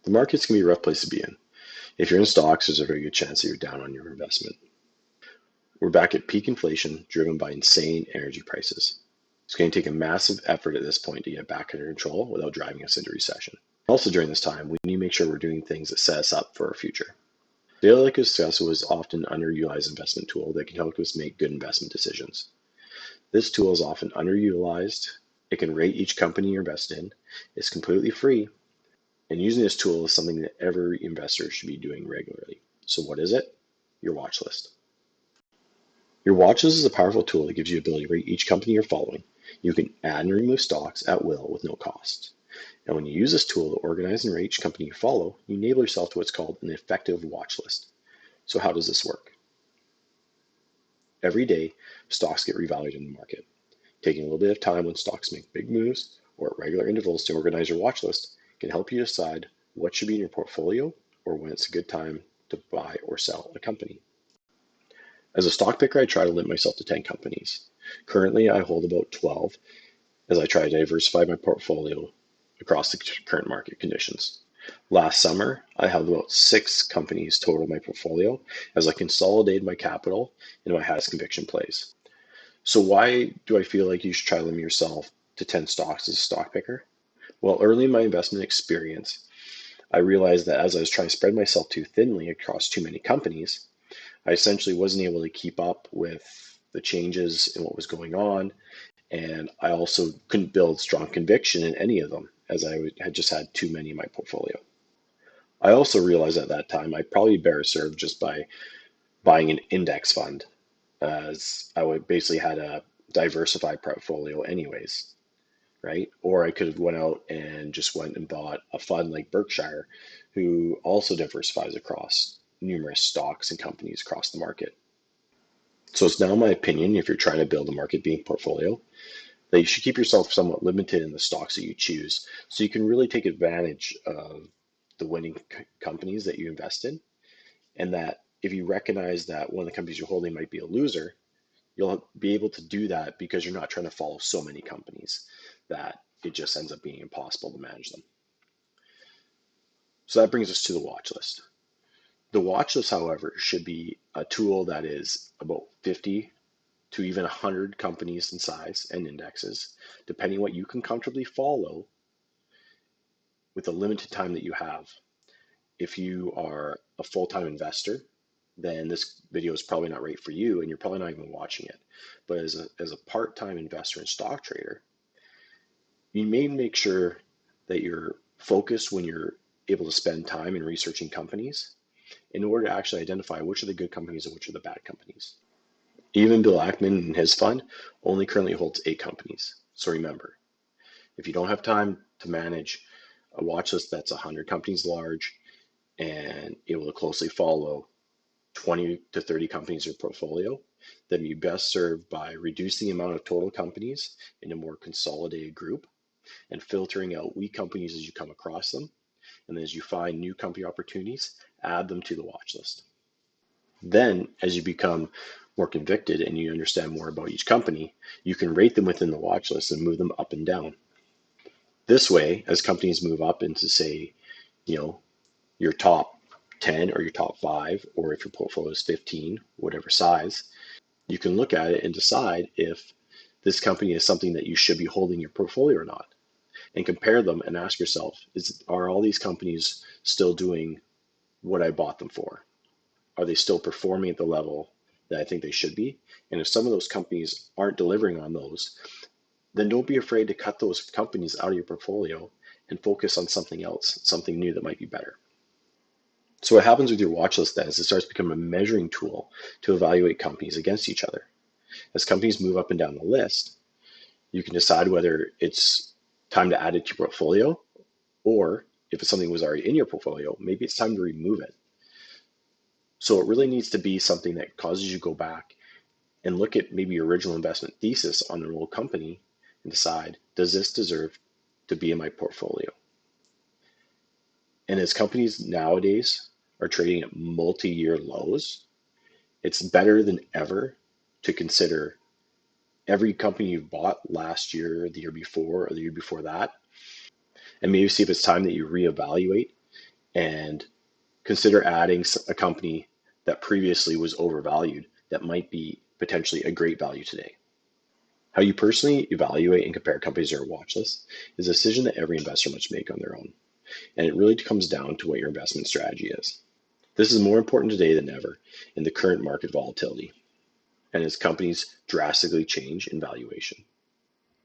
The markets can be a rough place to be in. If you're in stocks, there's a very good chance that you're down on your investment. We're back at peak inflation driven by insane energy prices. It's going to take a massive effort at this point to get back under control without driving us into recession. Also, during this time, we need to make sure we're doing things that set us up for our future. Data like espresso is often an underutilized investment tool that can help us make good investment decisions. This tool is often underutilized. It can rate each company you invest in. It's completely free. And using this tool is something that every investor should be doing regularly. So what is it? Your watch list. Your watch list is a powerful tool that gives you the ability to rate each company you're following. You can add and remove stocks at will with no cost. And when you use this tool to organize and rate each company you follow, you enable yourself to what's called an effective watch list. So how does this work? Every day, stocks get revalued in the market. Taking a little bit of time when stocks make big moves or at regular intervals to organize your watch list can help you decide what should be in your portfolio or when it's a good time to buy or sell a company. As a stock picker, I try to limit myself to 10 companies. Currently, I hold about 12 as I try to diversify my portfolio across the current market conditions. Last summer, I held about 6 companies total in my portfolio as I consolidated my capital into my highest conviction plays. So why do I feel like you should try to limit yourself to 10 stocks as a stock picker? Well, early in my investment experience, I realized that as I was trying to spread myself too thinly across too many companies, I essentially wasn't able to keep up with the changes in what was going on. And I also couldn't build strong conviction in any of them as I had just had too many in my portfolio. I also realized at that time I'd probably be better served just by buying an index fund, as I would basically had a diversified portfolio anyways, right? Or I could have went out and just went and bought a fund like Berkshire, who also diversifies across numerous stocks and companies across the market. So it's now my opinion, if you're trying to build a market beating portfolio, that you should keep yourself somewhat limited in the stocks that you choose so you can really take advantage of the winning companies that you invest in. And that if you recognize that one of the companies you're holding might be a loser, you'll be able to do that because you're not trying to follow so many companies that it just ends up being impossible to manage them. So that brings us to the watch list. The watch list, however, should be a tool that is about 50 to even 100 companies in size and indexes, depending what you can comfortably follow with the limited time that you have. If you are a full-time investor, then this video is probably not right for you and you're probably not even watching it. But as a part-time investor and stock trader, you may make sure that you're focused when you're able to spend time in researching companies in order to actually identify which are the good companies and which are the bad companies. Even Bill Ackman in his fund only currently holds 8 companies. So remember, if you don't have time to manage a watch list that's 100 companies large and able to closely follow 20 to 30 companies in your portfolio, then you best served by reducing the amount of total companies in a more consolidated group and filtering out weak companies as you come across them. And as you find new company opportunities, add them to the watch list. Then, as you become more convicted and you understand more about each company, you can rate them within the watch list and move them up and down. This way, as companies move up into, say, you know, your top 10 or your top 5, or if your portfolio is 15, whatever size, you can look at it and decide if this company is something that you should be holding your portfolio or not, and compare them and ask yourself, are all these companies still doing what I bought them for? Are they still performing at the level that I think they should be? And if some of those companies aren't delivering on those, then don't be afraid to cut those companies out of your portfolio and focus on something else, something new that might be better. So what happens with your watch list then is it starts to become a measuring tool to evaluate companies against each other. As companies move up and down the list, you can decide whether it's time to add it to your portfolio, or if it's something that was already in your portfolio, maybe it's time to remove it. So it really needs to be something that causes you to go back and look at maybe your original investment thesis on an old company and decide, does this deserve to be in my portfolio? And as companies nowadays are trading at multi-year lows, it's better than ever to consider every company you've bought last year, the year before, or the year before that, and maybe see if it's time that you reevaluate and consider adding a company that previously was overvalued that might be potentially a great value today. How you personally evaluate and compare companies on your watch list is a decision that every investor must make on their own, and it really comes down to what your investment strategy is. This is more important today than ever in the current market volatility and as companies drastically change in valuation.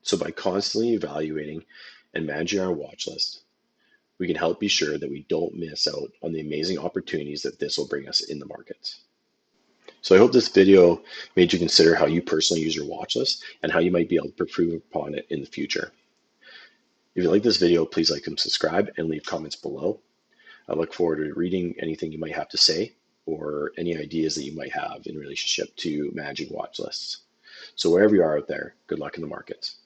So by constantly evaluating and managing our watch list, we can help be sure that we don't miss out on the amazing opportunities that this will bring us in the markets. So I hope this video made you consider how you personally use your watch list and how you might be able to improve upon it in the future. If you like this video, please like and subscribe and leave comments below. I look forward to reading anything you might have to say or any ideas that you might have in relationship to managing watch lists. So wherever you are out there, good luck in the markets.